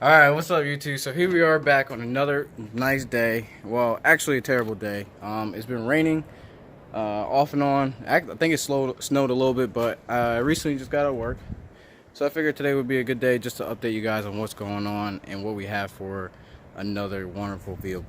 Alright, what's up YouTube? So here we are back on another nice day. Well, actually a terrible day. It's been raining off and on. I think it snowed a little bit, but I recently just got out of work. So I figured today would be a good day just to update you guys on what's going on and what we have for another wonderful video.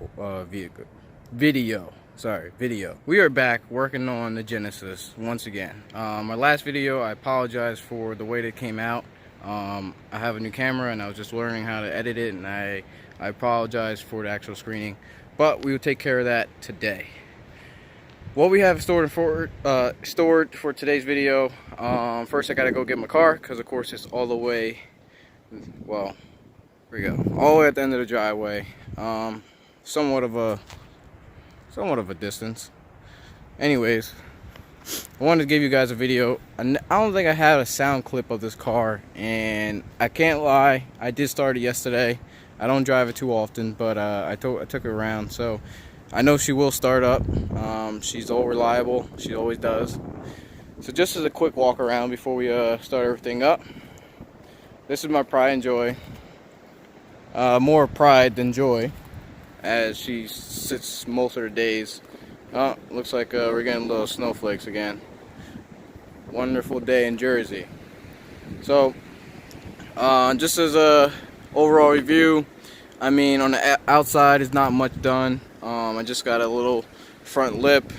We are back working on the Genesis once again. My last video, I apologize for the way that it came out. I have a new camera and I was just learning how to edit it, and I apologize for the actual screening, but we will take care of that today. What we have stored for today's video, first I gotta go get my car because of course it's all the way, well, here we go, all the way at the end of the driveway. Somewhat of a distance. Anyways, I wanted to give you guys a video. I don't think I had a sound clip of this car, and I can't lie, I did start it yesterday. I don't drive it too often, but I took it around, so I know she will start up. She's all reliable, she always does. So just as a quick walk around before we start everything up, this is my pride and joy. More pride than joy, as she sits most of her days. Oh, looks like we're getting little snowflakes again. Wonderful day in Jersey. So, just as a overall review, I mean, on the outside is not much done. I just got a little front lip.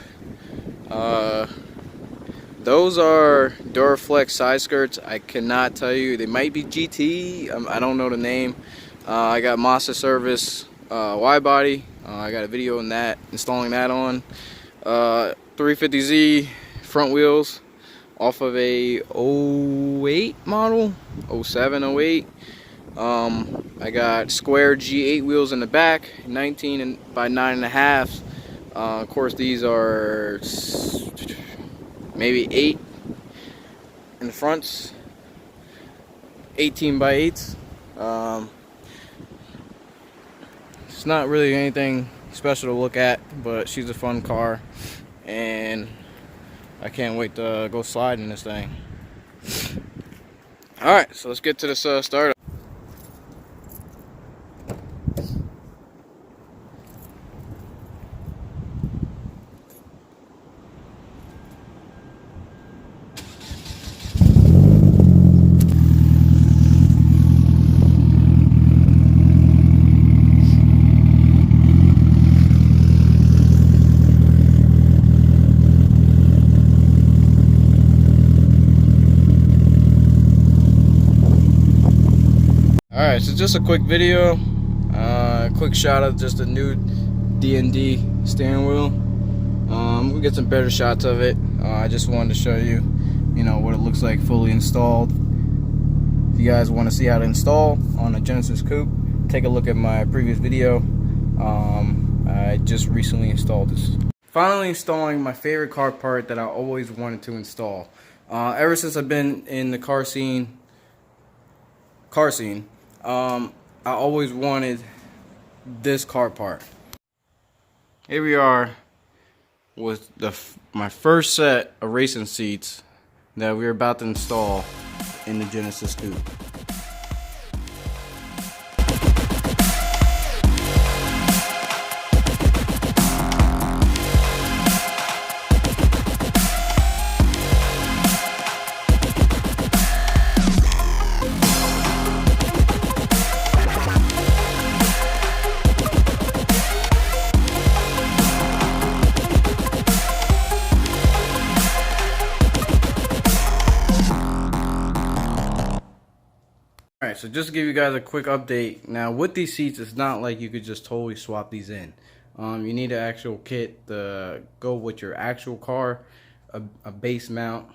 Those are Duraflex side skirts. I cannot tell you. They might be GT. I don't know the name. I got Mazda service wide body. I got a video on that, installing that on 350Z front wheels off of a 08 model, 07, 08. I got square G8 wheels in the back, 19 by 9.5. Of course, these are maybe 8 in the fronts, 18 by 8s. It's not really anything special to look at, but she's a fun car, and I can't wait to go slide in this thing. Alright, so let's get to this startup. Alright, so just a quick video, quick shot of just a new D&D steering wheel. We'll get some better shots of it. I just wanted to show you, what it looks like fully installed. If you guys want to see how to install on a Genesis coupe, take a look at my previous video. I just recently installed this. Finally installing my favorite car part that I always wanted to install. Ever since I've been in the car scene, I always wanted this car part. Here we are with my first set of racing seats that we're about to install in the Genesis coupe. Alright, so just to give you guys a quick update. Now with these seats, it's not like you could just totally swap these in. You need an actual kit to go with your actual car, a base mount,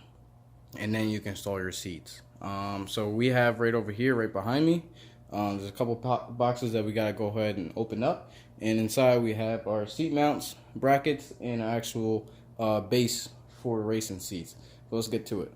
and then you can install your seats. So we have right over here, right behind me, there's a couple boxes that we gotta go ahead and open up, and inside we have our seat mounts, brackets, and an actual base for racing seats. So let's get to it.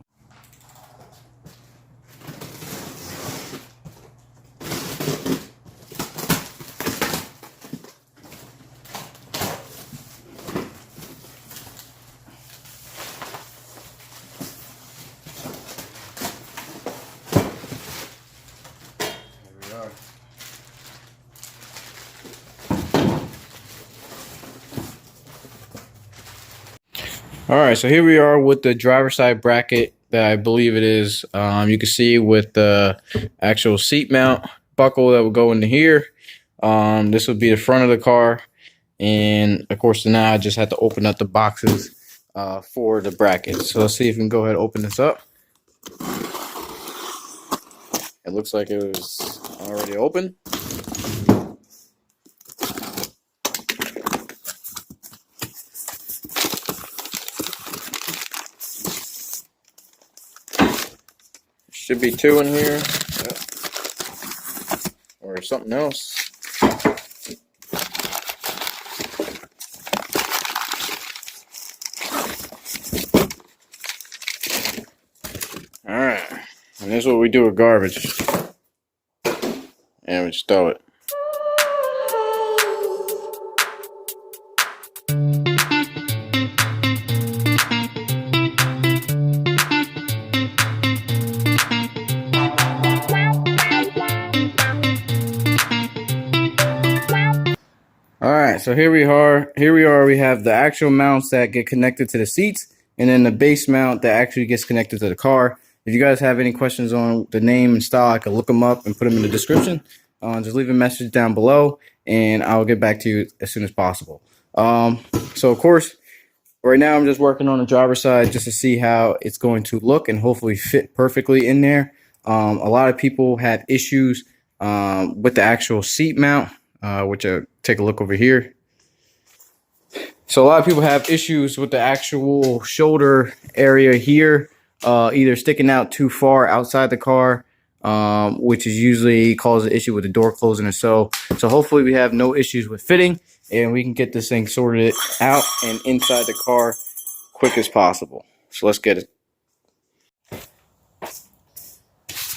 All right, so here we are with the driver's side bracket that I believe it is. You can see with the actual seat mount buckle that will go into here. This would be the front of the car. And of course, now I just have to open up the boxes for the brackets. So let's see if we can go ahead and open this up. It looks like it was already open. Should be two in here, or something else. All right, and this is what we do with garbage. And we just throw it. Alright, so here we are. We have the actual mounts that get connected to the seats, and then the base mount that actually gets connected to the car. If you guys have any questions on the name and style, I can look them up and put them in the description. Just leave a message down below, and I'll get back to you as soon as possible. So of course, right now I'm just working on the driver's side just to see how it's going to look and hopefully fit perfectly in there. A lot of people had issues with the actual seat mount, which I'll take a look over here. So a lot of people have issues with the actual shoulder area here, either sticking out too far outside the car, which is usually causes an issue with the door closing or so. So hopefully we have no issues with fitting, and we can get this thing sorted out and inside the car quick as possible. So let's get it.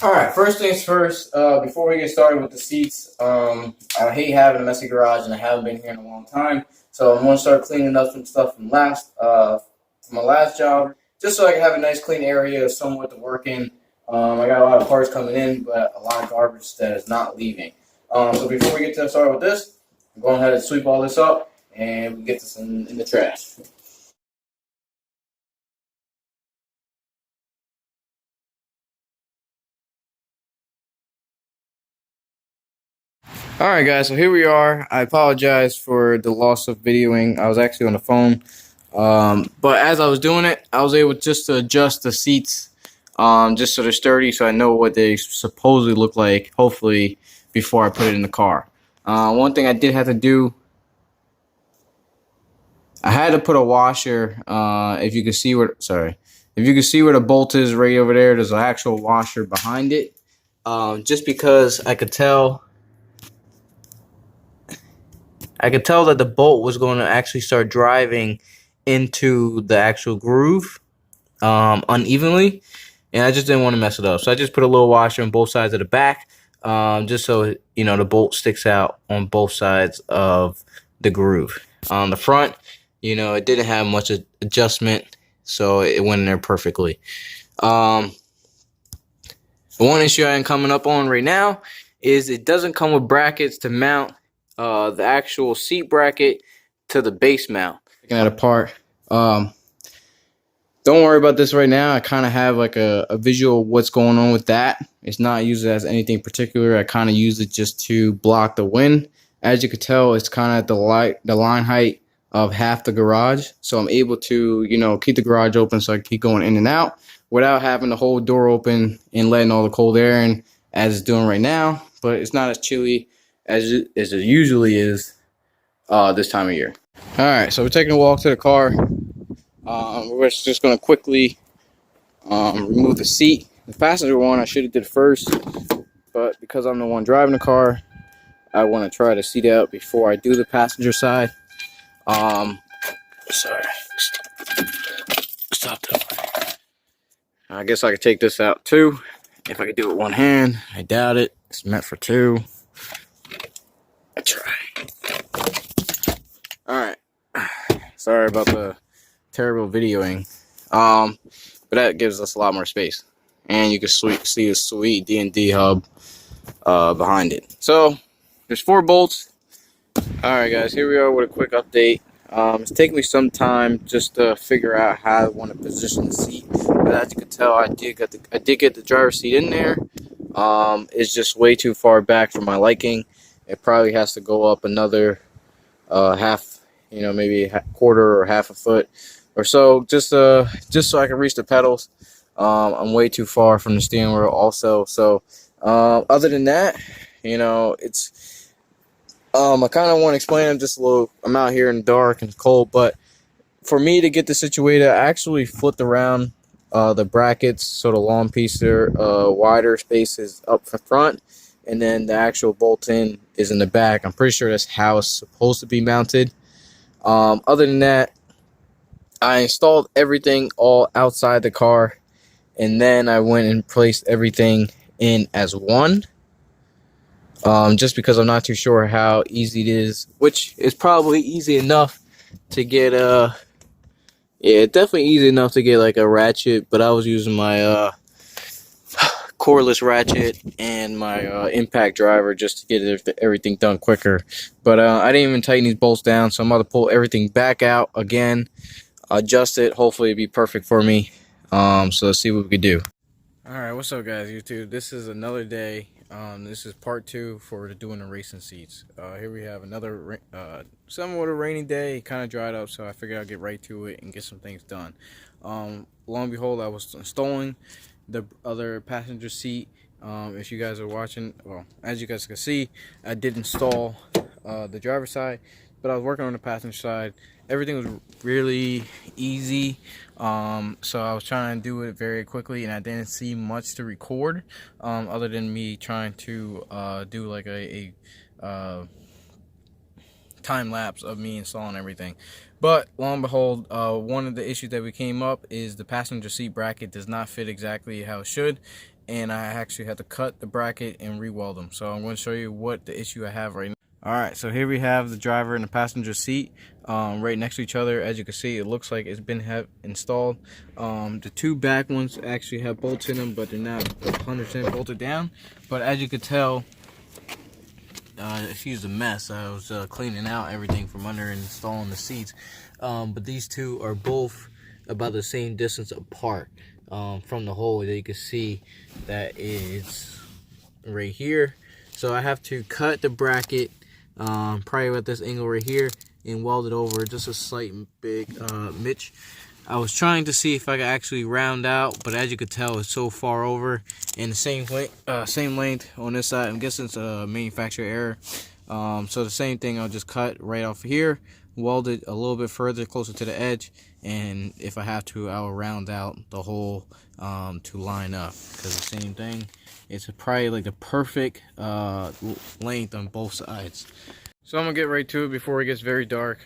All right, first things first, before we get started with the seats, I hate having a messy garage, and I haven't been here in a long time. So I'm going to start cleaning up some stuff from my last job, just so I can have a nice clean area somewhat to work in. I got a lot of parts coming in, but a lot of garbage that is not leaving. So before we get started with this, I'm going ahead and sweep all this up, and we get this in the trash. All right, guys, so here we are. I apologize for the loss of videoing. I was actually on the phone. But as I was doing it, I was able just to adjust the seats just so they're sturdy, so I know what they supposedly look like, hopefully, before I put it in the car. One thing I did have to do, I had to put a washer, if you can see where the bolt is right over there, there's an actual washer behind it. Just because I could tell that the bolt was going to actually start driving into the actual groove unevenly, and I just didn't want to mess it up. So I just put a little washer on both sides of the back, just so the bolt sticks out on both sides of the groove. On the front, it didn't have much adjustment, so it went in there perfectly. The one issue I am coming up on right now is it doesn't come with brackets to mount the actual seat bracket to the base mount. Taking that apart. Don't worry about this right now. I kind of have like a visual of what's going on with that. It's not used as anything particular. I kind of use it just to block the wind. As you can tell, it's kind of at the line height of half the garage. So I'm able to, keep the garage open so I can keep going in and out without having the whole door open and letting all the cold air in as it's doing right now. But it's not as chilly as it usually is this time of year. All right, so we're taking a walk to the car. We're just going to quickly remove the seat. The passenger one I should have did first, but because I'm the one driving the car, I want to try to seat out before I do the passenger side. Sorry, stop that. I guess I could take this out too. If I could do it with one hand, I doubt it. It's meant for two. I try. Alright. Sorry about the terrible videoing. But that gives us a lot more space. And you can see the sweet D&D hub behind it. So, there's 4 bolts. Alright guys, here we are with a quick update. It's taken me some time just to figure out how I want to position the seat. But as you can tell, I did get the driver's seat in there. It's just way too far back for my liking. It probably has to go up another half, maybe a quarter or half a foot or so, just so I can reach the pedals. I'm way too far from the steering wheel also. So other than that, it's I kind of want to explain it just a little. I'm out here in the dark and cold, but for me to get this situated, I actually flipped around the brackets so the long piece there, wider space is up front, and then the actual bolt-in is in the back. I'm pretty sure that's how it's supposed to be mounted. Other than that, I installed everything all outside the car, and then I went and placed everything in as one. Just because I'm not too sure how easy it is, which is probably easy enough to get yeah, definitely easy enough to get like a ratchet, but I was using my cordless ratchet and my impact driver just to get everything done quicker. But I didn't even tighten these bolts down, so I'm about to pull everything back out again, adjust it, hopefully it'll be perfect for me. So let's see what we can do. Alright, what's up guys, YouTube? This is another day. This is part 2 for doing the racing seats. Here we have another somewhat a rainy day. Kind of dried up, so I figured I'd get right to it and get some things done. Lo and behold, I was installing the other passenger seat. If you guys are watching, well, as you guys can see, I did install the driver's side, but I was working on the passenger side. Everything was really easy, so I was trying to do it very quickly, and I didn't see much to record other than me trying to do like a time lapse of me installing everything. But lo and behold, one of the issues that we came up is the passenger seat bracket does not fit exactly how it should, and I actually had to cut the bracket and re-weld them. So I'm going to show you what the issue I have right now. Alright, so here we have the driver and the passenger seat right next to each other. As you can see, it looks like it's been installed. The two back ones actually have bolts in them, but they're not 100% bolted down. But as you can tell, excuse the mess, I was cleaning out everything from under and installing the seats. But these two are both about the same distance apart from the hole. That you can see that it's right here. So I have to cut the bracket probably at this angle right here and weld it over just a slight big mitch. I was trying to see if I could actually round out, but as you could tell, it's so far over, and the same length on this side. I'm guessing it's a manufacturer error. So the same thing, I'll just cut right off here, weld it a little bit further closer to the edge, and if I have to, I'll round out the hole to line up, because the same thing, it's probably like the perfect length on both sides. So I'm gonna get right to it before it gets very dark.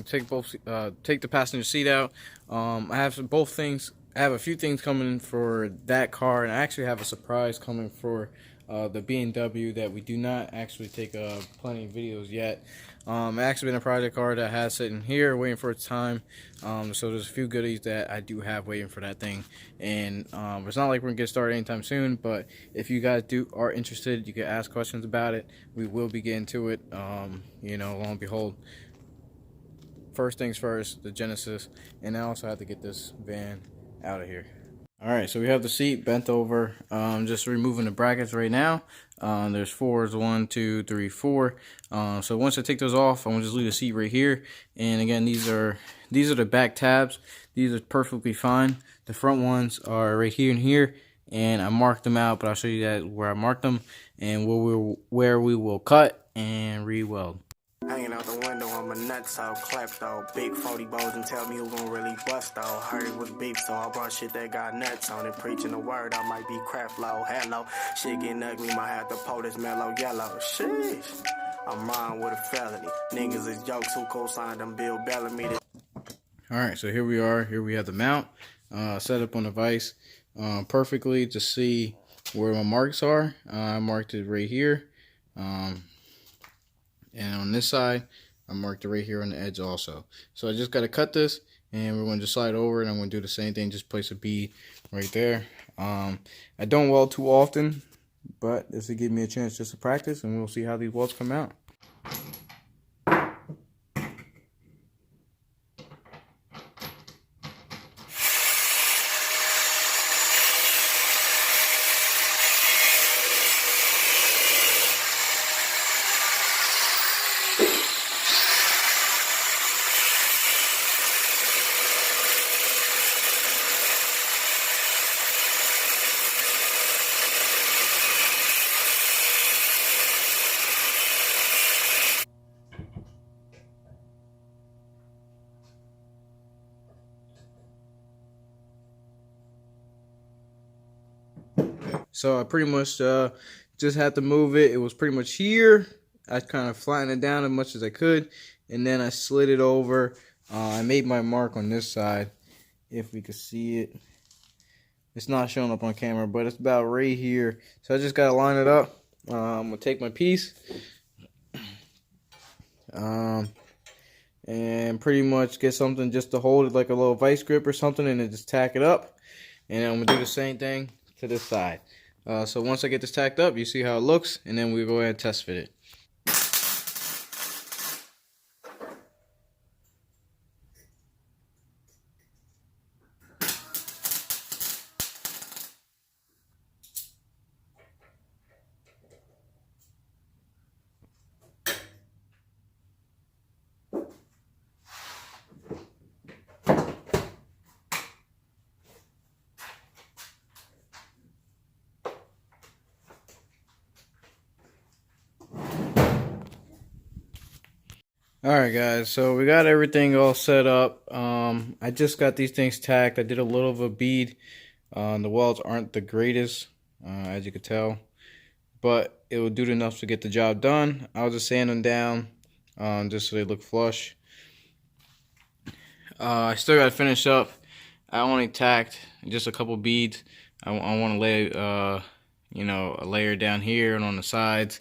Take the passenger seat out. I have I have a few things coming for that car, and I actually have a surprise coming for the BMW that we do not actually take plenty of videos yet. It's actually been a project car that I had sitting here waiting for its time. So there's a few goodies that I do have waiting for that thing, and it's not like we're gonna get started anytime soon, but if you guys are interested, you can ask questions about it. We will be getting to it. Lo and behold, first things first, the Genesis, and I also have to get this van out of here. Alright, so we have the seat bent over. Just removing the brackets right now. There's 4s, 1, 2, 3, 4. So once I take those off, I'm gonna just leave the seat right here. And again, these are the back tabs. These are perfectly fine. The front ones are right here and here, and I marked them out, but I'll show you that where I marked them and where we will cut and re-weld. Hanging out the window, I'm a nuts out, clapped out, big 40 balls and tell me who gon' really bust out. Heard it was beef, so I brought shit that got nuts on it. Preaching the word, I might be crap low, hello. Shit getting ugly, might have to pull this mellow yellow. Sheesh, I'm riding with a felony. Niggas is jokes who co-signed them Bill Bellamy. Alright, so here we are. Here we have the mount set up on the vise perfectly to see where my marks are. I marked it right here. And on this side, I marked it right here on the edge also. So I just got to cut this, and we're going to just slide over, and I'm going to do the same thing, just place a bead right there. I don't weld too often, but this will give me a chance just to practice, and we'll see how these welds come out. So I pretty much just had to move it. It was pretty much here. I kind of flattened it down as much as I could, and then I slid it over. I made my mark on this side, if we could see it. It's not showing up on camera, but it's about right here. So I just gotta line it up. I'm gonna take my piece, and pretty much get something just to hold it, like a little vice grip or something, and then just tack it up. And then I'm gonna do the same thing to this side. So once I get this tacked up, you see how it looks, and then we go ahead and test fit it. Alright guys, so we got everything all set up. I just got these things tacked. I did a little of a bead. The welds aren't the greatest, as you could tell, but it will do enough to get the job done. I'll just sand them down, just so they look flush. I still got to finish up. I only tacked just a couple beads. I want to lay, you know, a layer down here and on the sides.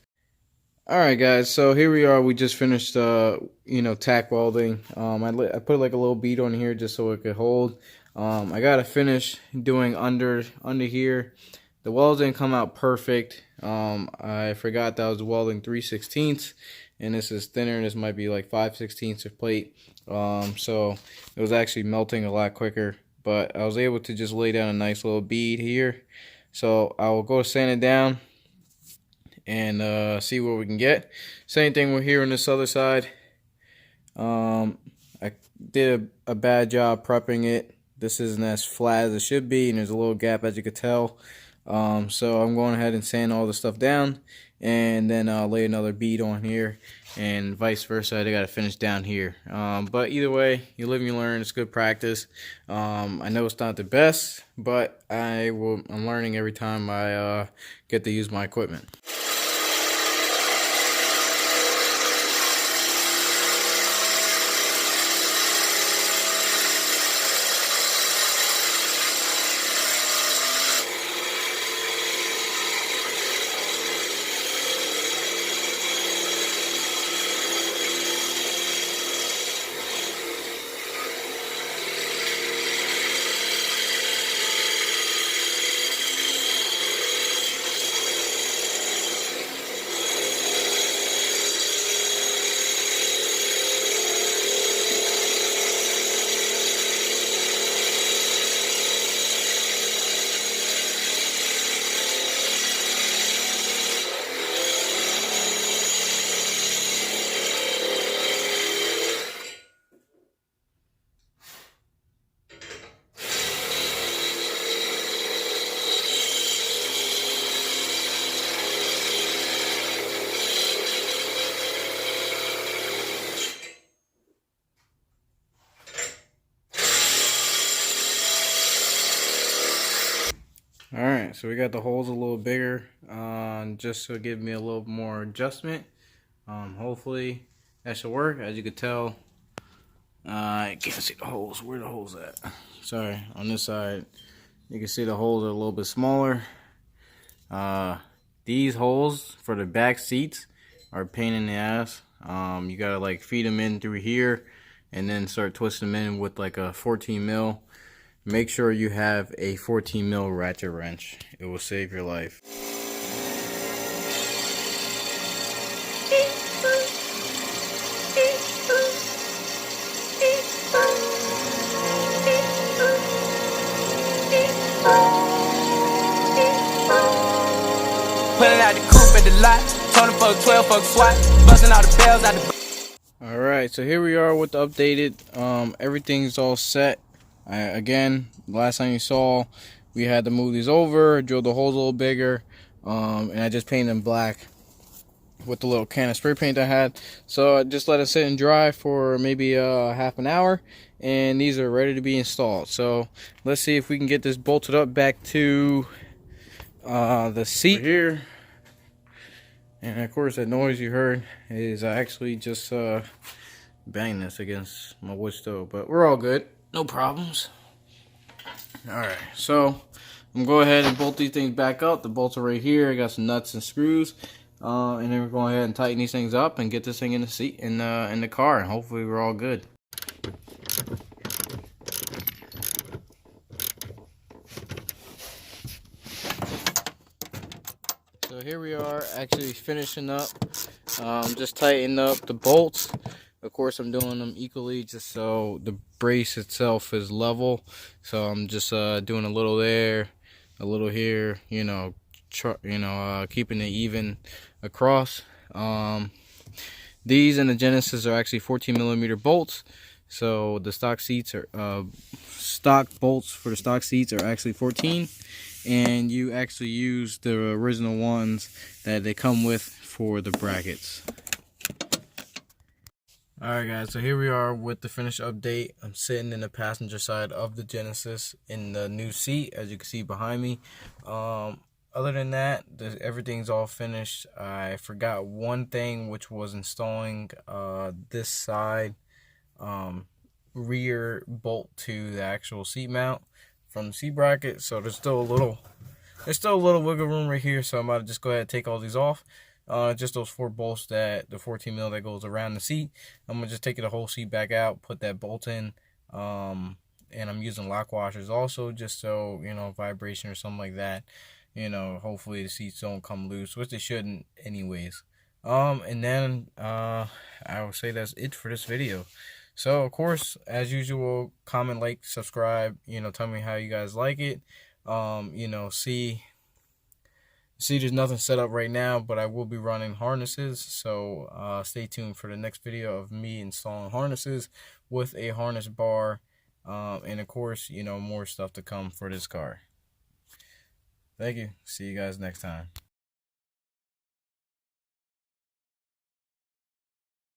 Alright guys, so here we are. We just finished you know, tack welding. I put like a little bead on here just so it could hold. I gotta finish doing under here. The welds didn't come out perfect. I forgot that I was welding 3/16, and this is thinner. This might be like 5/16 of plate. So it was actually melting a lot quicker, but I was able to just lay down a nice little bead here. So I will go sand it down and see what we can get. Same thing we're here on this other side. I did a bad job prepping it. This isn't as flat as it should be, and there's a little gap, as you could tell. So I'm going ahead and sand all the stuff down, and then lay another bead on here, and vice versa. I got to finish down here. But either way, you live and you learn. It's good practice. I know it's not the best, but I'm learning every time I get to use my equipment. Alright, so we got the holes a little bigger, just to give me a little more adjustment. Hopefully that should work. As you can tell, I can't see the holes. Where are the holes at? Sorry, on this side, you can see the holes are a little bit smaller. These holes for the back seats are a pain in the ass. You gotta like feed them in through here, and then start twisting them in with like a 14 mil. Make sure you have a 14 mil ratchet wrench. It will save your life. Pulling out the coupe at the lot, 20 fuck 12 fuck SWAT, busting all the bells out the. Alright, so here we are with the updated. Everything's all set. Again, last time you saw, we had to move these over, drill the holes a little bigger, and I just painted them black with the little can of spray paint I had. So I just let it sit and dry for maybe half an hour, and these are ready to be installed. So let's see if we can get this bolted up back to the seat here. And of course, that noise you heard is I actually just banged this against my wood stove. But we're all good. No problems. Alright, so I'm going to go ahead and bolt these things back up. The bolts are right here. I got some nuts and screws. And then we're going ahead and tighten these things up and get this thing in the seat in the car. And hopefully we're all good. So here we are actually finishing up. Just tightening up the bolts. Of course, I'm doing them equally just so the brace itself is level. So I'm just doing a little there, a little here, you know, keeping it even across. These in the Genesis are actually 14mm bolts. So the stock seats are stock bolts for the stock seats are actually 14, and you actually use the original ones that they come with for the brackets. Alright guys, so here we are with the finished update. I'm sitting in the passenger side of the Genesis in the new seat, as you can see behind me. Other than that, everything's all finished. I forgot one thing, which was installing this side rear bolt to the actual seat mount from the seat bracket. So there's still a little wiggle room right here. So I'm about to just go ahead and take all these off. Just those 4 bolts, that the 14mm that goes around the seat. I'm gonna just take the whole seat back out, put that bolt in, and I'm using lock washers also, just so, you know, vibration or something like that, you know, hopefully the seats don't come loose, which they shouldn't anyways. And then I will say that's it for this video. So of course, as usual, comment, like, subscribe, you know, tell me how you guys like it. You know, see, there's nothing set up right now, but I will be running harnesses, so stay tuned for the next video of me installing harnesses with a harness bar, and of course, you know, more stuff to come for this car. Thank you. See you guys next time.